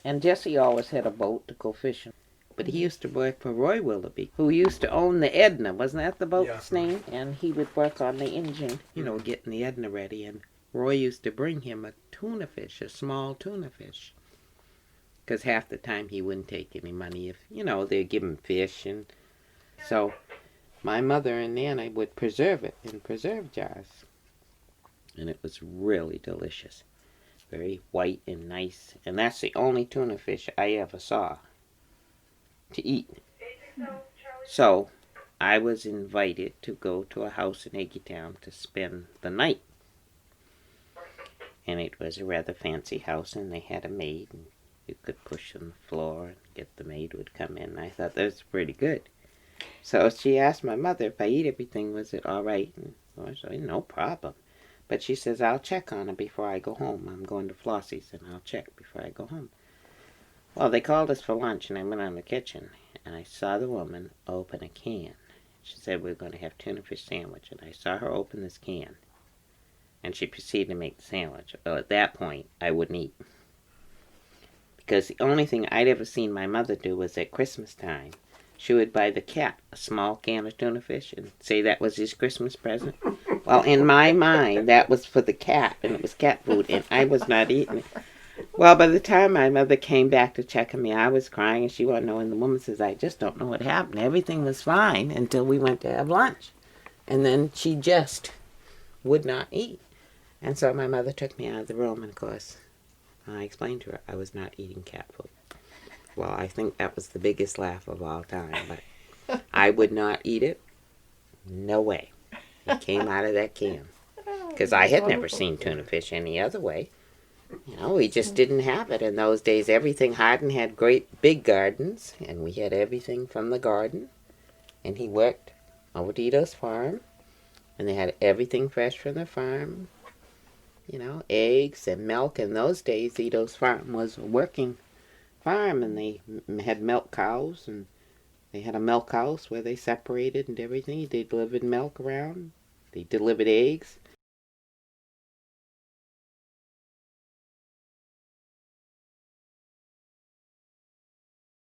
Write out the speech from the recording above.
And Jesse always had a boat to go fishing. But he used to work for Roy Willoughby, who used to own the Edna. Wasn't that the boat's name? And he would work on the engine, getting the Edna ready. And Roy used to bring him a tuna fish, a small tuna fish. Because half the time he wouldn't take any money if, they'd give him fish. And so my mother and Nana would preserve it in preserve jars. And it was really delicious. Very white and nice. And that's the only tuna fish I ever saw to eat. So I was invited to go to a house in Eggytown to spend the night. And it was a rather fancy house, and they had a maid, and you could push on the floor and get the maid would come in. And I thought that was pretty good. So she asked my mother if I eat everything, was it all right? And I said, no problem. But she says, I'll check on her before I go home. I'm going to Flossie's, and I'll check before I go home. Well, they called us for lunch, and I went on the kitchen, and I saw the woman open a can. She said, we're going to have tuna fish sandwich, and I saw her open this can, and she proceeded to make the sandwich. Well, at that point, I wouldn't eat. Because the only thing I'd ever seen my mother do was at Christmas time. She would buy the cat a small can of tuna fish and say that was his Christmas present. Well, in my mind, that was for the cat, and it was cat food, and I was not eating it. Well, by the time my mother came back to check on me, I was crying, and she wanted to know, and the woman says, I just don't know what happened. Everything was fine until we went to have lunch. And then she just would not eat. And so my mother took me out of the room, and of course, I explained to her I was not eating cat food. Well, I think that was the biggest laugh of all time, but I would not eat it. No way. It came out of that can. Because I had never seen tuna fish any other way. We just didn't have it in those days. Everything, Hardin had great big gardens, and we had everything from the garden. And he worked over at Ito's farm, and they had everything fresh from the farm. Eggs and milk. In those days, Ito's farm was a working farm, and they had milk cows, and they had a milk house where they separated and everything. They delivered milk around. They delivered eggs.